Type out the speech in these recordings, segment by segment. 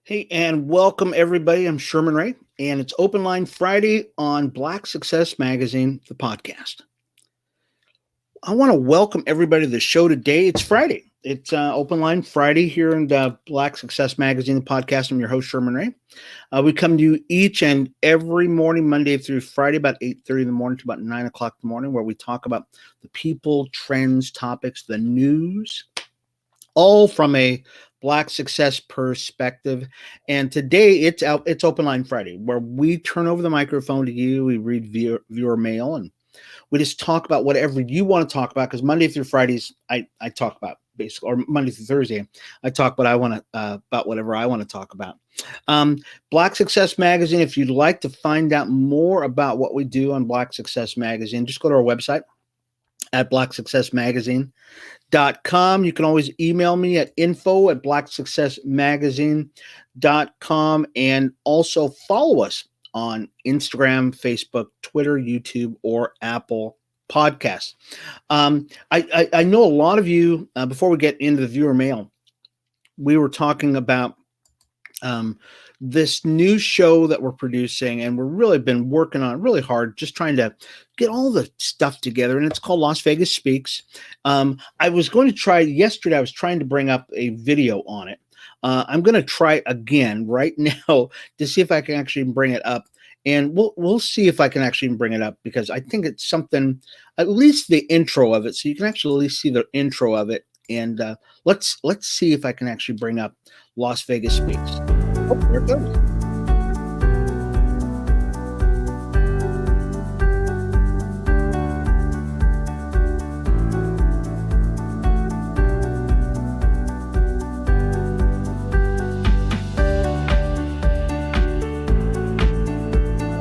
Hey, and welcome everybody. I'm Sherman Ray, and it's Open Line Friday on Black Success Magazine, the podcast. I want to welcome everybody to the show today. It's Friday. It's Open Line Friday here in Black Success Magazine, the podcast. I'm your host, Sherman Ray. We come to you each and every morning, Monday through Friday, about 8:30 in the morning to about 9 o'clock in the morning, where we talk about the people, trends, topics, the news, all from a Black success perspective. And today it's Open Line Friday, where we turn over the microphone to you. We read viewer mail, and we just talk about whatever you want to talk about. Because Monday through Fridays, I talk about basically, or Monday through Thursday, I talk what I want to about whatever I want to talk about. Black Success Magazine. If you'd like to find out more about what we do on Black Success Magazine, just go to our website at blacksuccessmagazine.com. You can always email me at info@blacksuccessmagazine.com, and also follow us on Instagram, Facebook, Twitter, YouTube, or Apple Podcasts. I know a lot of you, before we get into the viewer mail, we were talking about this new show that we're producing, and we're really been working on it really hard, just trying to get all the stuff together. And it's called Las Vegas Speaks. I was going to try yesterday. I was trying to bring up a video on it. I'm going to try again right now to see if I can actually bring it up. And we'll see if I can actually bring it up, because I think it's something, at least the intro of it, so you can actually at least see the intro of it. And let's see if I can actually bring up Las Vegas Speaks. Oh, there it goes.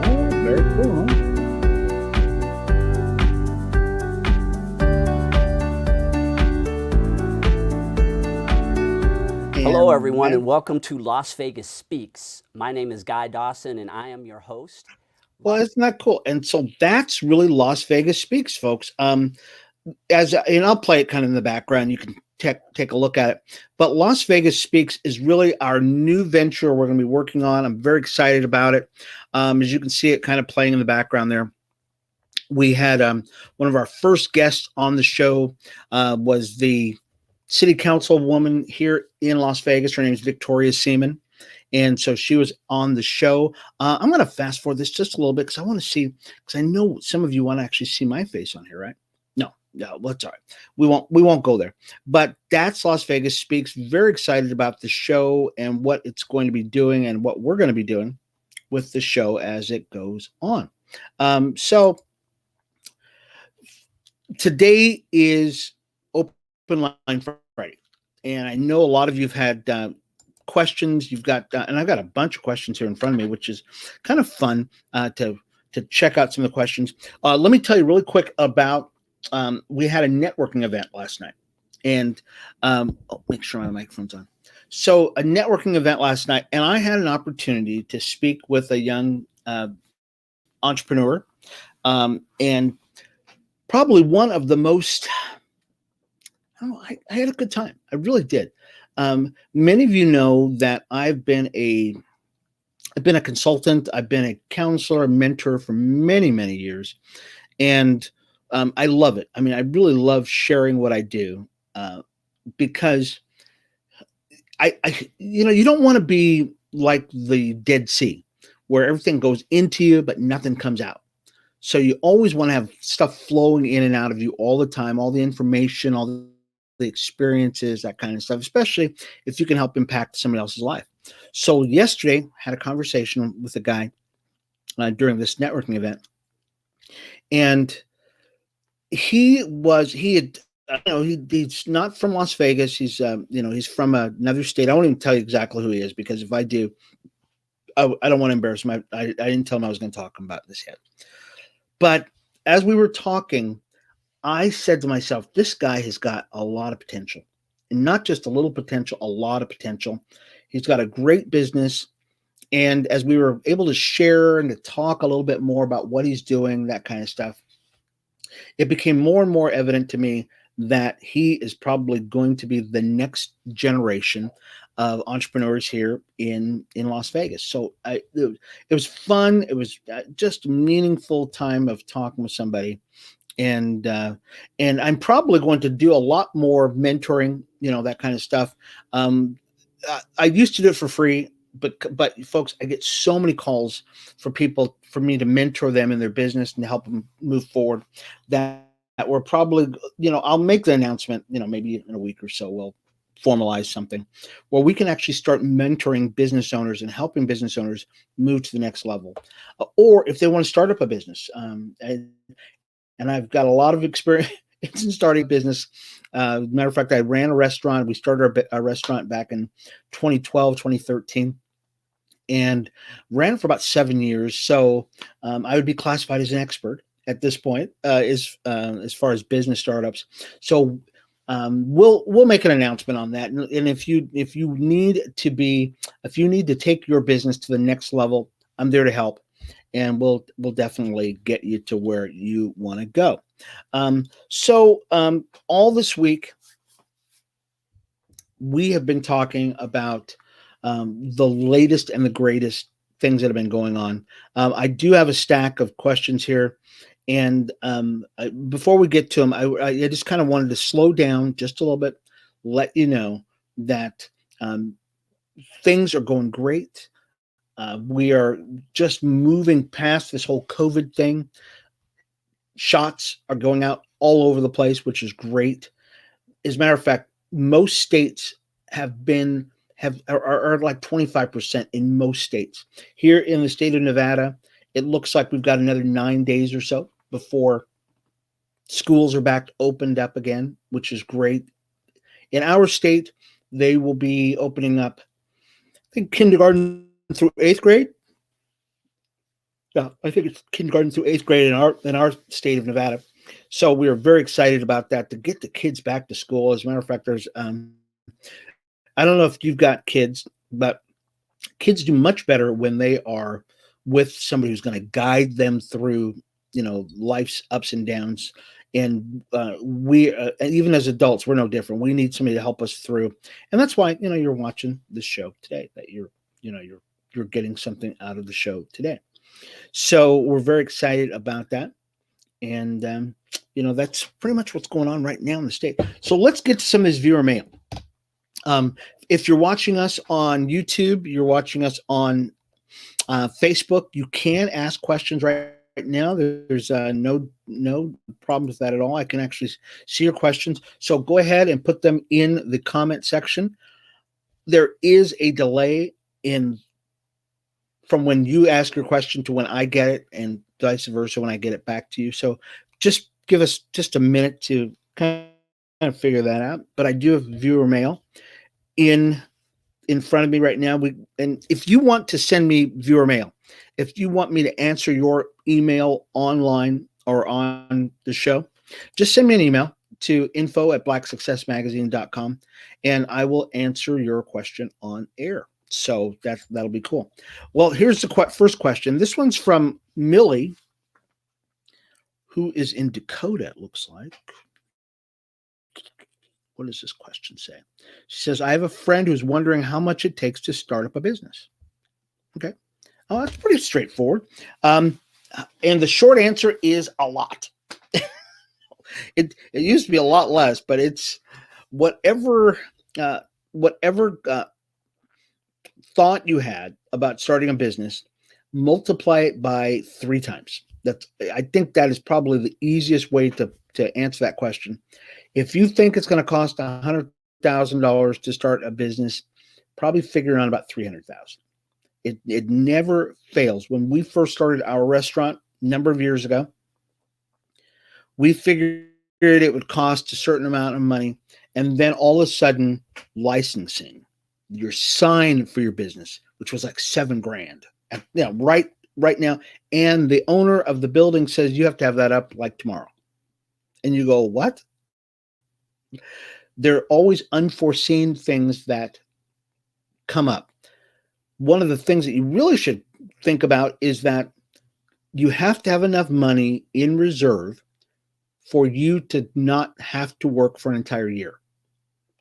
Oh, very cool. Hello, everyone, and welcome to Las Vegas Speaks. My name is Guy Dawson, and I am your host. Well, isn't that cool? And so that's really Las Vegas Speaks, folks. And I'll play it kind of in the background. You can take a look at it. But Las Vegas Speaks is really our new venture we're going to be working on. I'm very excited about it. As you can see it kind of playing in the background there. We had one of our first guests on the show was the city council woman here in Las Vegas. Her name is Victoria Seaman. And so she was on the show. I'm going to fast forward this just a little bit, because I want to see, because I know some of you want to actually see my face on here, right? No, that's all right. We won't go there. But that's Las Vegas Speaks. Very excited about the show and what it's going to be doing and what we're going to be doing with the show as it goes on. So today is Open Line Friday, and I know a lot of you have had questions. You've got, and I've got a bunch of questions here in front of me, which is kind of fun to check out some of the questions. Let me tell you really quick about, we had a networking event last night, and make sure my microphone's on. So a networking event last night, and I had an opportunity to speak with a young entrepreneur, and probably one of the most, I had a good time. I really did. Many of you know that I've been a consultant. I've been a counselor, a mentor for many, many years. And I love it. I mean, I really love sharing what I do, because you don't want to be like the Dead Sea, where everything goes into you, but nothing comes out. So you always want to have stuff flowing in and out of you all the time, all the information, all the experiences, that kind of stuff, especially if you can help impact somebody else's life. So yesterday, I had a conversation with a guy during this networking event, and he's not from Las Vegas. He's he's from another state. I won't even tell you exactly who he is, because if I do, I don't want to embarrass him. I didn't tell him I was going to talk about this yet. But as we were talking, I said to myself, this guy has got a lot of potential, and not just a little potential, a lot of potential. He's got a great business. And as we were able to share and to talk a little bit more about what he's doing, that kind of stuff, it became more and more evident to me that he is probably going to be the next generation of entrepreneurs here in Las Vegas. So it was fun. It was just a meaningful time of talking with somebody, and I'm probably going to do a lot more mentoring, that kind of stuff. I used to do it for free, but folks, I get so many calls for people for me to mentor them in their business and help them move forward that we're probably, I'll make the announcement, maybe in a week or so we'll formalize something where we can actually start mentoring business owners and helping business owners move to the next level, or if they want to start up a business. And I've got a lot of experience in starting business. Matter of fact, I ran a restaurant. We started our restaurant back in 2012, 2013, and ran it for about 7 years. So I would be classified as an expert at this point, as far as business startups. So we'll make an announcement on that. And if you need to take your business to the next level, I'm there to help, and we'll definitely get you to where you want to go. All this week, we have been talking about the latest and the greatest things that have been going on. I do have a stack of questions here. And before we get to them, I just kind of wanted to slow down just a little bit, let you know that things are going great. We are just moving past this whole COVID thing. Shots are going out all over the place, which is great. As a matter of fact, most states are like 25% in most states. Here in the state of Nevada, it looks like we've got another 9 days or so before schools are back opened up again, which is great. In our state, they will be opening up, I think, kindergarten through 8th grade. Yeah, I think it's kindergarten through 8th grade in our state of Nevada. So we are very excited about that, to get the kids back to school. As a matter of fact, there's I don't know if you've got kids, but kids do much better when they are with somebody who's going to guide them through, life's ups and downs. And we, even as adults, we're no different. We need somebody to help us through, and that's why you're watching this show today. That you're getting something out of the show today. So we're very excited about that, and that's pretty much what's going on right now in the state. So let's get to some of this viewer mail. If you're watching us on YouTube, you're watching us on Facebook, you can ask questions right now. There's no problem with that at all. I can actually see your questions. So go ahead and put them in the comment section. There is a delay from when you ask your question to when I get it, and vice versa when I get it back to you. So just give us just a minute to kind of figure that out. But I do have viewer mail in front of me right now. And if you want to send me viewer mail, if you want me to answer your email online or on the show, just send me an email to info@blacksuccessmagazine.com, and I will answer your question on air. So that'll be cool. Well, here's the first question. This one's from Millie, who is in Dakota, it looks like. What does this question say? She says, I have a friend who's wondering how much it takes to start up a business. Okay. Oh, that's pretty straightforward. And the short answer is a lot. It used to be a lot less, but it's whatever thought you had about starting a business, multiply it by 3 times. I think that is probably the easiest way to answer that question. If you think it's going to cost $100,000 to start a business, probably figure around about $300,000. It never fails. When we first started our restaurant a number of years ago, we figured it would cost a certain amount of money, and then all of a sudden, licensing your sign for your business, which was like $7,000, right now, and the owner of the building says you have to have that up like tomorrow, and you go, what? There are always unforeseen things that come up. One of the things that you really should think about is that you have to have enough money in reserve for you to not have to work for an entire year.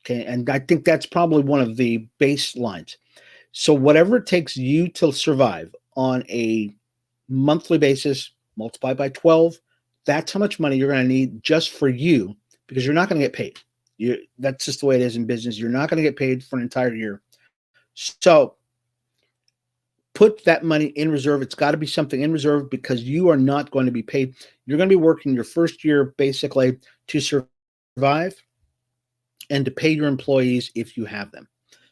Okay. And I think that's probably one of the baselines. So whatever it takes you to survive on a monthly basis, multiply by 12, that's how much money you're going to need just for you, because you're not going to get paid. That's just the way it is in business. You're not going to get paid for an entire year. So put that money in reserve. It's got to be something in reserve, because you are not going to be paid. You're going to be working your first year basically to survive and to pay your employees if you have them.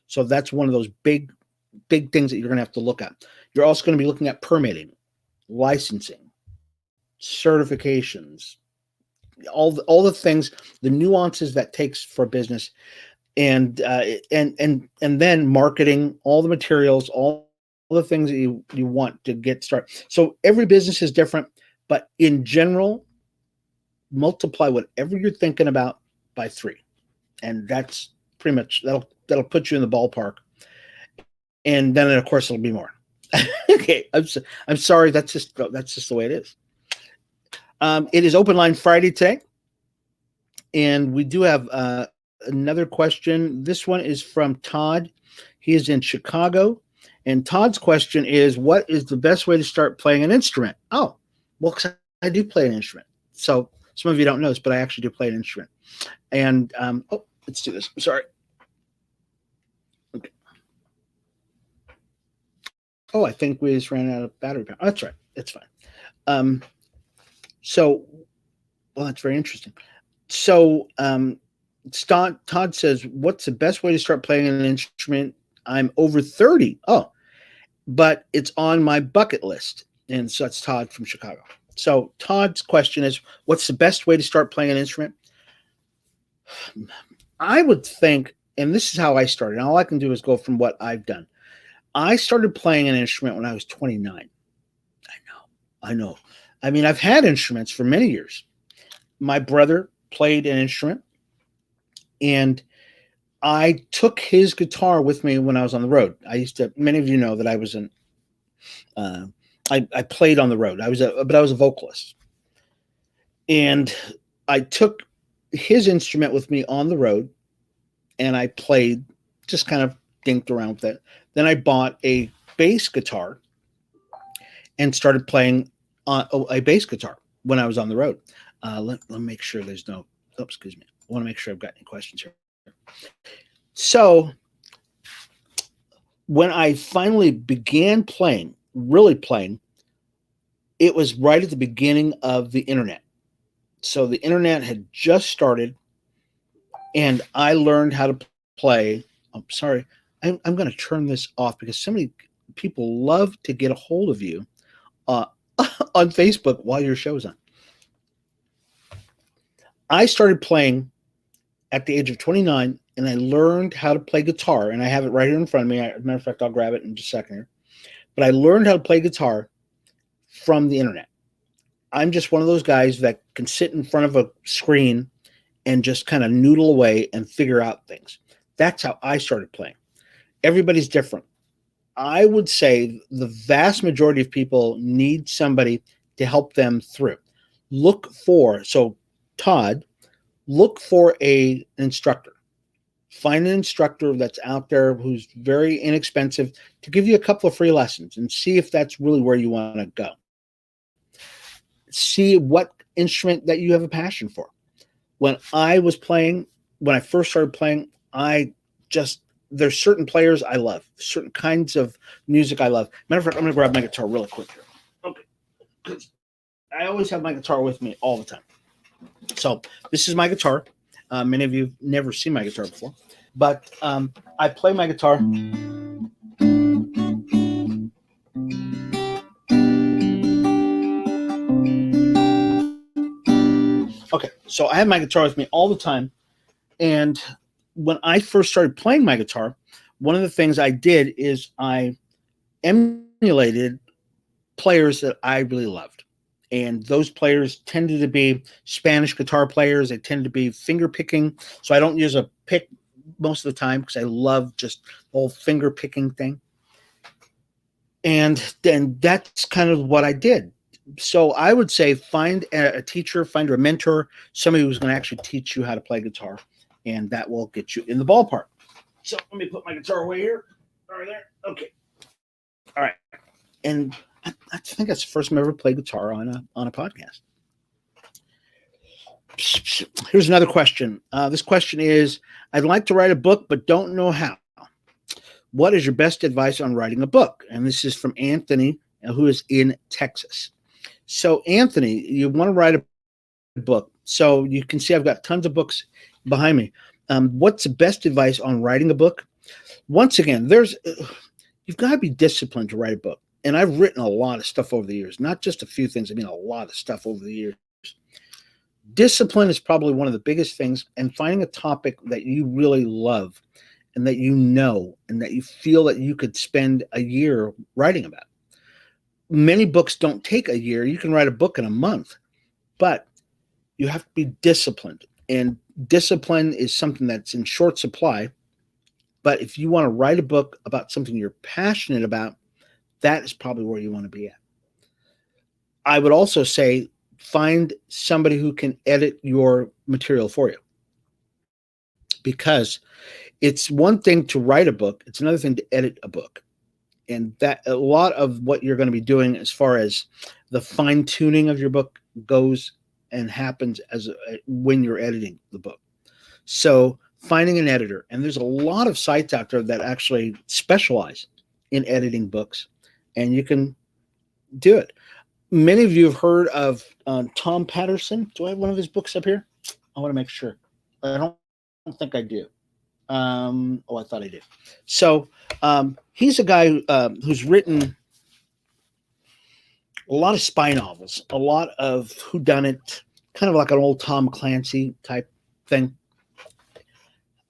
So that's one of those big things that you're going to have to look at. You're also going to be looking at permitting, licensing, certifications, all the things, the nuances that takes for business, and then marketing, all the materials, all the things that you want to get started. So every business is different, but in general, multiply whatever you're thinking about by 3, and that's pretty much that'll put you in the ballpark. And then of course it'll be more. Okay, I'm sorry. That's just the way it is. It is Open Line Friday today, and we do have another question. This one is from Todd. He is in Chicago, and Todd's question is, what is the best way to start playing an instrument? Oh, well, 'cause I do play an instrument. So some of you don't know this, but I actually do play an instrument. And let's do this. I'm sorry. Okay. Oh, I think we just ran out of battery power. Oh, that's right. It's fine. Well, that's very interesting. So Todd says, what's the best way to start playing an instrument? I'm over 30. Oh, but it's on my bucket list. And so that's Todd from Chicago. So Todd's question is, what's the best way to start playing an instrument? I would think, and this is how I started, and all I can do is go from what I've done. I started playing an instrument when I was 29. I know. I mean, I've had instruments for many years. My brother played an instrument, and I took his guitar with me when I was on the road. Many of you know that I was I played on the road. But I was a vocalist. And I took his instrument with me on the road, and I played, just kind of dinked around with it. Then I bought a bass guitar and started playing a bass guitar when I was on the road. Let me make sure there's no, excuse me. I want to make sure I've got any questions here. So when I finally began playing, really playing, it was right at the beginning of the internet. So the internet had just started, and I learned how to play. I'm sorry. I'm going to turn this off, because so many people love to get a hold of you on Facebook while your show's on. I started playing at the age of 29, and I learned how to play guitar, and I have it right here in front of me. As a matter of fact, I'll grab it in just a second here. But I learned how to play guitar from the internet. I'm just one of those guys that can sit in front of a screen and just kind of noodle away and figure out things. That's how I started playing. Everybody's different. I would say the vast majority of people need somebody to help them through. Todd, look for an instructor. Find an instructor that's out there who's very inexpensive to give you a couple of free lessons, and see if that's really where you want to go. See what instrument that you have a passion for. When I first started playing, there's certain players I love, certain kinds of music I love. Matter of fact, I'm going to grab my guitar really quick here. Okay. Because I always have my guitar with me all the time. So this is my guitar. Many of you have never seen my guitar before, but I play my guitar. Okay, so I have my guitar with me all the time. And when I first started playing my guitar, one of the things I did is I emulated players that I really loved. And those players tended to be Spanish guitar players. They tended to be finger picking. So I don't use a pick most of the time, because I love just the whole finger picking thing. And then that's kind of what I did. So I would say find a teacher, find a mentor, somebody who's going to actually teach you how to play guitar. and that will get you in the ballpark. So let me put my guitar away here. Right there. Okay. All right. And I think that's the first time I ever played guitar on a podcast. Here's another question. This question is, I'd like to write a book, but don't know how. What is your best advice on writing a book? And this is from Anthony, who is in Texas. So Anthony, you want to write a book. So you can see I've got tons of books behind me. What's the best advice on writing a book? Once again, you've got to be disciplined to write a book. And I've written a lot of stuff over the years, not just a few things. I mean, a lot of stuff over the years. Discipline is probably one of the biggest things, and finding a topic that you really love and that you know and that you feel that you could spend a year writing about. Many books don't take a year. You can write a book in a month, but you have to be disciplined. And discipline is something that's in short supply. But if you want to write a book about something you're passionate about, that is probably where you want to be at. I would also say find somebody who can edit your material for you. Because it's one thing to write a book, it's another thing to edit a book. And that a lot of what you're going to be doing as far as the fine-tuning of your book goes and happens when you're editing the book. So finding an editor, and there's a lot of sites out there that actually specialize in editing books, and you can do it. Many of you have heard of Tom Patterson. Do I have one of his books up here? I want to make sure. I don't think I do. I thought I did. So he's a guy who's written a lot of spy novels, a lot of whodunit, kind of like an old Tom Clancy type thing.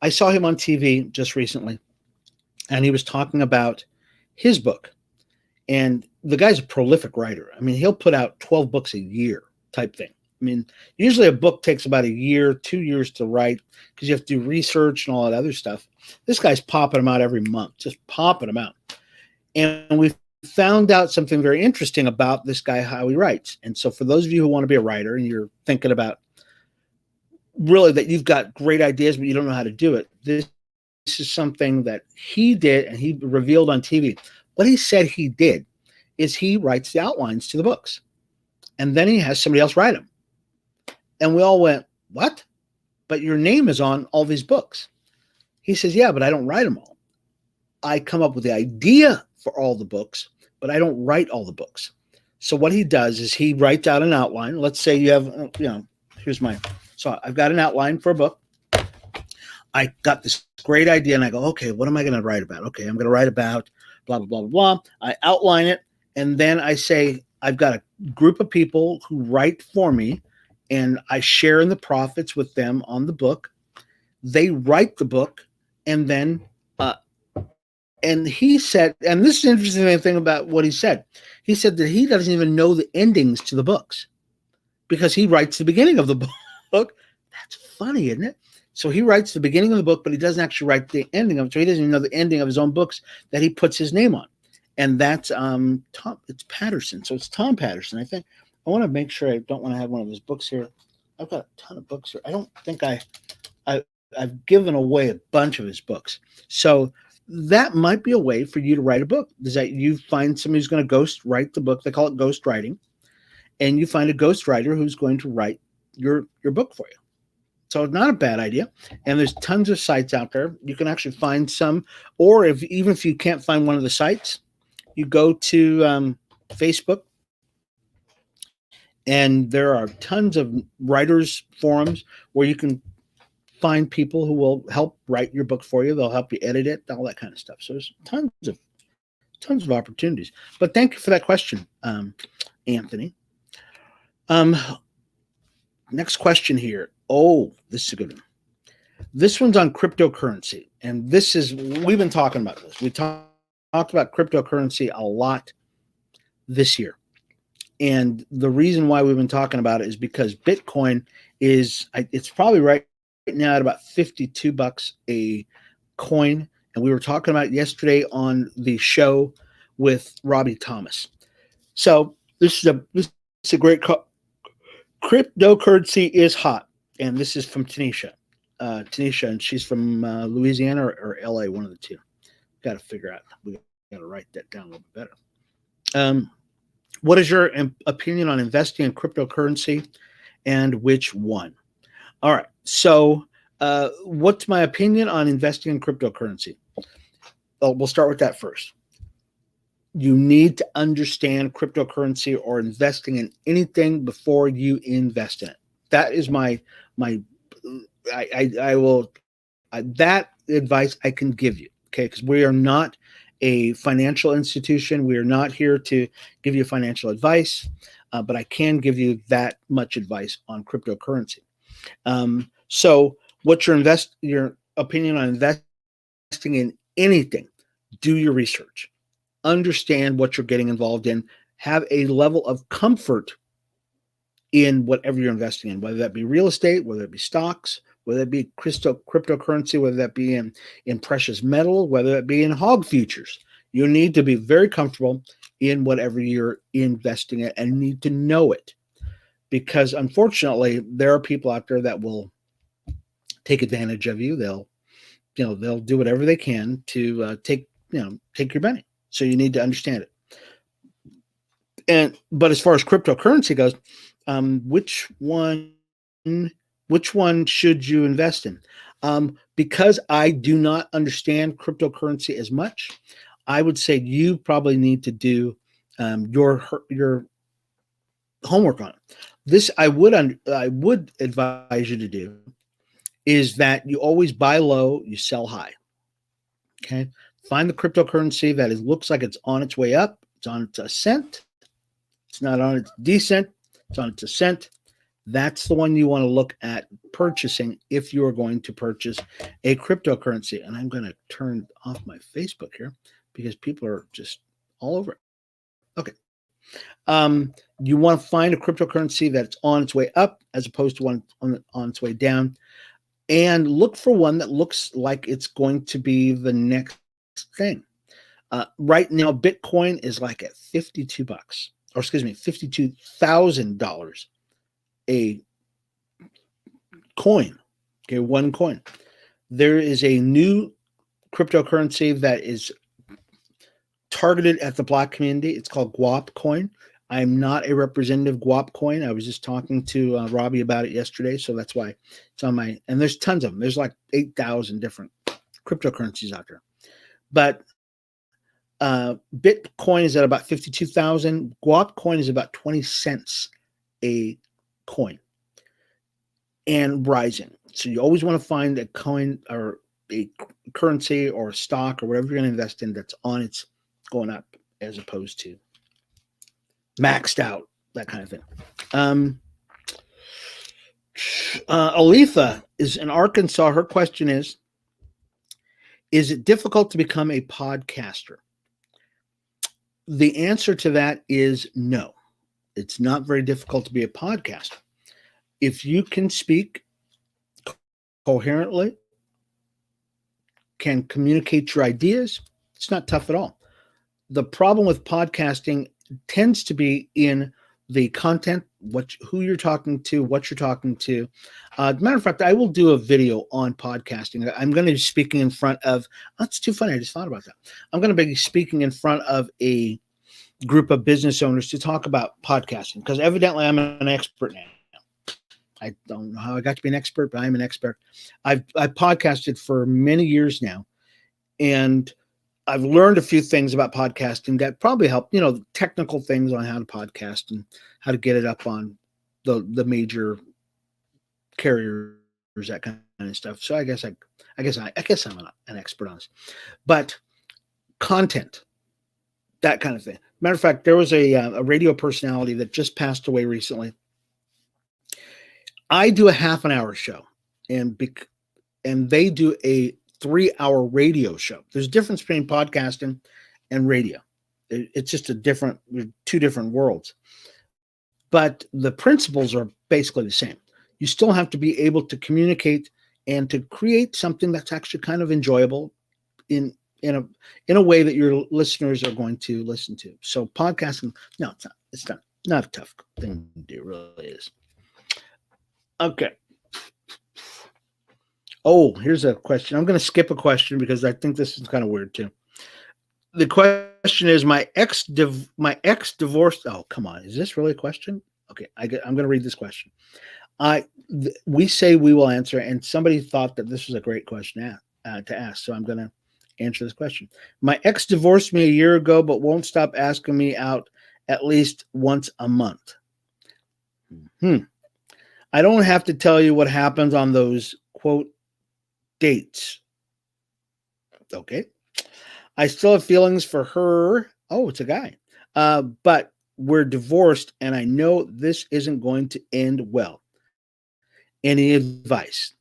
I saw him on TV just recently, and he was talking about his book. And the guy's a prolific writer. I mean, he'll put out 12 books a year type thing. I mean, usually a book takes about a year, 2 years to write because you have to do research and all that other stuff. This guy's popping them out every month, just popping them out. And we found out something very interesting about this guy, how he writes. And so for those of you who want to be a writer and you're thinking about really that you've got great ideas, but you don't know how to do it, this is something that he did and he revealed on TV. What he said he did is he writes the outlines to the books, and then he has somebody else write them. And we all went, what? But your name is on all these books. He says, yeah, but I don't write them all. I come up with the idea for all the books, but I don't write all the books. So what he does is he writes out an outline. Let's say you have, so I've got an outline for a book. I got this great idea and I go, okay, what am I going to write about? Okay, I'm going to write about blah, blah, blah, blah, blah. I outline it. And then I say, I've got a group of people who write for me, and I share in the profits with them on the book. They write the book, and then, and he said, and this is an interesting thing about what he said. He said that he doesn't even know the endings to the books because he writes the beginning of the book. That's funny, isn't it? So he writes the beginning of the book, but he doesn't actually write the ending of it. So he doesn't even know the ending of his own books that he puts his name on. And that's Tom. It's Patterson. So it's Tom Patterson. I think I want to make sure I don't want to have one of his books here. I've got a ton of books here. I don't think I've given away a bunch of his books. So that might be a way for you to write a book. Is that you find somebody who's going to ghost write the book. They call it ghost writing. And you find a ghost writer who's going to write your book for you. So it's not a bad idea. And there's tons of sites out there. You can actually find some, or even if you can't find one of the sites, you go to Facebook, and there are tons of writers forums where you can find people who will help write your book for you. They'll help you edit it, all that kind of stuff. So there's tons of opportunities. But thank you for that question, Anthony. Next question here. Oh, this is a good one. This one's on cryptocurrency. And we've been talking about this. We talked about cryptocurrency a lot this year. And the reason why we've been talking about it is because Bitcoin it's probably right now at about $52 a coin. And we were talking about it yesterday on the show with Robbie Thomas. So this is a great cryptocurrency is hot. And this is from Tanisha. Tanisha, and she's from Louisiana or LA, one of the two. Got to figure out. We got to write that down a little bit better. What is your opinion on investing in cryptocurrency, and which one? All right. So, what's my opinion on investing in cryptocurrency? Well, we'll start with that first. You need to understand cryptocurrency or investing in anything before you invest in it. That is my I will that advice I can give you. Okay, because we are not a financial institution. We are not here to give you financial advice, but I can give you that much advice on cryptocurrency. So, what's your opinion on investing in anything? Do your research. Understand what you're getting involved in. Have a level of comfort in whatever you're investing in, whether that be real estate, whether it be stocks, whether it be cryptocurrency, whether that be in precious metal, whether it be in hog futures. You need to be very comfortable in whatever you're investing in and need to know it, because unfortunately there are people out there that will take advantage of you. They'll do whatever they can to take your money. So you need to understand it. But as far as cryptocurrency goes, which one should you invest in? Because I do not understand cryptocurrency as much, I would say you probably need to do your homework on it. This I would advise you to do is that you always buy low, you sell high. Okay, find the cryptocurrency that looks like it's on its way up, it's on its ascent, it's not on its descent, it's on its ascent. That's the one you want to look at purchasing if you are going to purchase a cryptocurrency. And I'm going to turn off my Facebook here because people are just all over it. Okay. You want to find a cryptocurrency that's on its way up as opposed to one on its way down, and look for one that looks like it's going to be the next thing. Right now, Bitcoin is like at $52,000 a coin. Okay, one coin. There is a new cryptocurrency that is targeted at the Black community. It's called Guap Coin. I'm not a representative of Guap Coin. I was just talking to Robbie about it yesterday, so that's why it's on my. And there's tons of them. There's like 8,000 different cryptocurrencies out there, but Bitcoin is at about 52,000. Guap Coin is about 20 cents a coin and rising. So you always want to find a coin or a currency or a stock or whatever you're going to invest in that's on its going up as opposed to maxed out, that kind of thing. Aletha is in Arkansas. Her question is it difficult to become a podcaster? The answer to that is no. It's not very difficult to be a podcaster. If you can speak coherently, can communicate your ideas, it's not tough at all. The problem with podcasting tends to be in the content, who you're talking to, what you're talking to. Matter of fact, I will do a video on podcasting. I'm going to be speaking in front of, that's too funny, I just thought about that. I'm going to be speaking in front of a group of business owners to talk about podcasting, because evidently I'm an expert now. I don't know how I got to be an expert, but I'm an expert. I've podcasted for many years now, and I've learned a few things about podcasting that probably help, technical things on how to podcast and how to get it up on the major carriers, that kind of stuff. So I guess I'm an expert on this, but content, that kind of thing. Matter of fact, there was a radio personality that just passed away recently. I do a half an hour show, and they do a 3-hour radio show. There's a difference between podcasting and radio. It's just two different worlds. But the principles are basically the same. You still have to be able to communicate and to create something that's actually kind of enjoyable in a way that your listeners are going to listen to. So podcasting, no, it's not a tough thing to do, it really is. Okay. Oh, here's a question. I'm going to skip a question because I think this is kind of weird too. The question is my ex divorced. Oh, come on. Is this really a question? Okay, I'm going to read this question. We say we will answer, and somebody thought that this was a great question to ask, so I'm going to answer this question. My ex divorced me a year ago, but won't stop asking me out at least once a month. I don't have to tell you what happens on those quote dates. Okay. I still have feelings for her. Oh, it's a guy. But we're divorced, and I know this isn't going to end well. Any advice?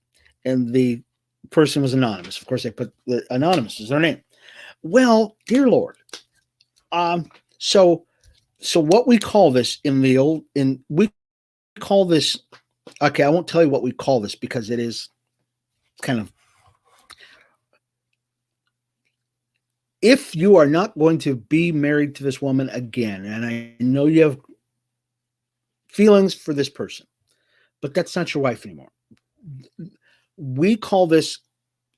And the person was anonymous. Of course, they put the anonymous as their name. Well, dear Lord. So what we call this we call this, okay, I won't tell you what we call this because it is kind of, if you are not going to be married to this woman again, and I know you have feelings for this person, but that's not your wife anymore. We call this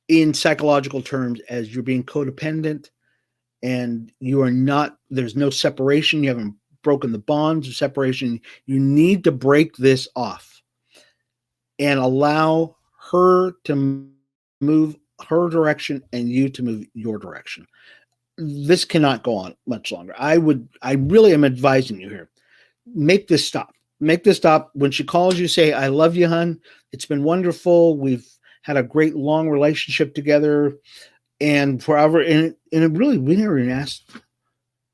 in psychological terms as you're being codependent, and you are not, there's no separation. You haven't broken the bonds of separation. You need to break this off and allow her to move her direction and you to move your direction. This cannot go on much longer. I really am advising you here. Make this stop. Make this stop. When she calls you, say, I love you, hon. It's been wonderful. We've had a great long relationship together. And forever. And it really, we never even asked,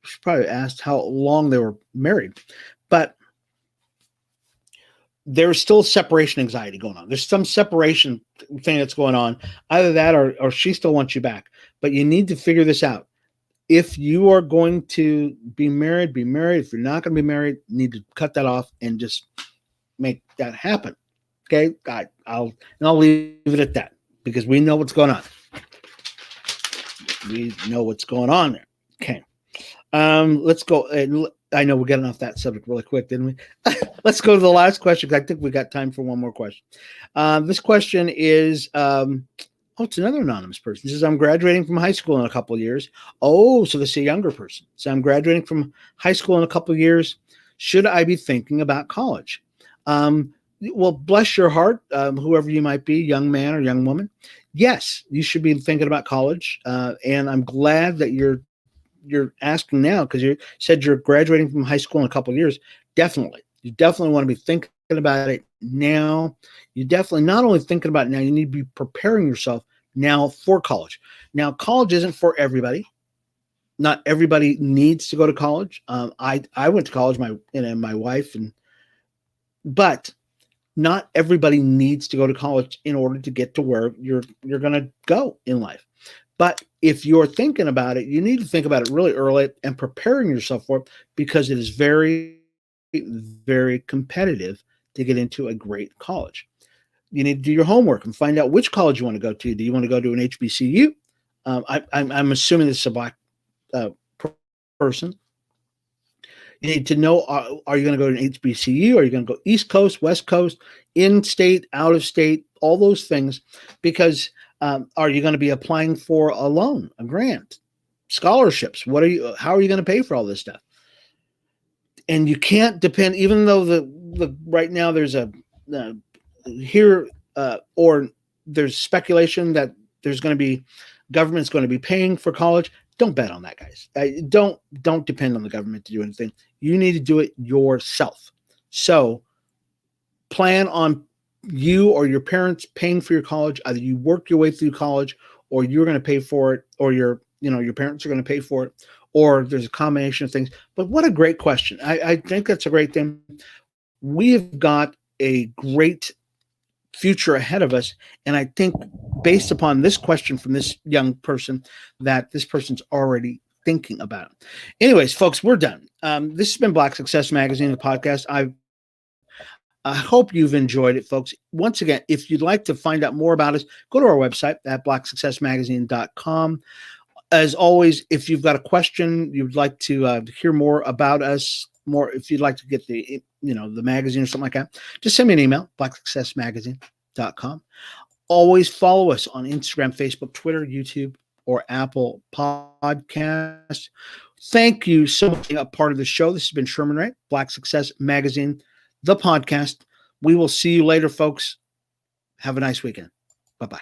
she probably asked how long they were married. But there's still separation anxiety going on. There's some separation thing that's going on. Either that or she still wants you back. But you need to figure this out. If you are going to be married, be married. If you're not going to be married, you need to cut that off and just make that happen. Okay? I'll leave it at that because we know what's going on. We know what's going on there. Okay. Let's go. I know we're getting off that subject really quick, didn't we? Let's go to the last question because I think we got time for one more question. This question is, it's another anonymous person. This is, I'm graduating from high school in a couple of years. Oh, so this is a younger person. So I'm graduating from high school in a couple of years. Should I be thinking about college? Well, bless your heart, whoever you might be, young man or young woman. Yes, you should be thinking about college. And I'm glad that you're asking now because you said you're graduating from high school in a couple of years. Definitely. You definitely want to be thinking about it now. You definitely not only thinking about it now, you need to be preparing yourself now for college. Now, college isn't for everybody. Not everybody needs to go to college. I went to college, my wife, but not everybody needs to go to college in order to get to where you're going to go in life. But if you're thinking about it, you need to think about it really early and preparing yourself for it because it is very, very competitive to get into a great college. You need to do your homework and find out which college you want to go to. Do you want to go to an HBCU? I'm assuming this is a black person. You need to know, are you going to go to an HBCU? Are you going to go East Coast, West Coast, in-state, out-of-state, all those things? Because are you going to be applying for a loan, a grant, scholarships? How are you going to pay for all this stuff? And you can't depend, even though the right now there's or there's speculation that there's going to be government's going to be paying for college. Don't bet on that, guys. Don't depend on the government to do anything. You need to do it yourself. So plan on you or your parents paying for your college. Either you work your way through college or you're going to pay for it, or your parents are going to pay for it, or there's a combination of things. But what a great question. I think that's a great thing. We've got a great future ahead of us. And I think based upon this question from this young person, that this person's already thinking about it. Anyways, folks, we're done. This has been Black Success Magazine, the podcast. I hope you've enjoyed it, folks. Once again, if you'd like to find out more about us, go to our website at blacksuccessmagazine.com. As always, if you've got a question, you'd like to hear more about us, if you'd like to get the magazine or something like that, just send me an email, blacksuccessmagazine.com. Always follow us on Instagram, Facebook, Twitter, YouTube, or Apple Podcasts. Thank you so much for being a part of the show. This has been Sherman Wright, Black Success Magazine, the podcast. We will see you later, folks. Have a nice weekend. Bye-bye.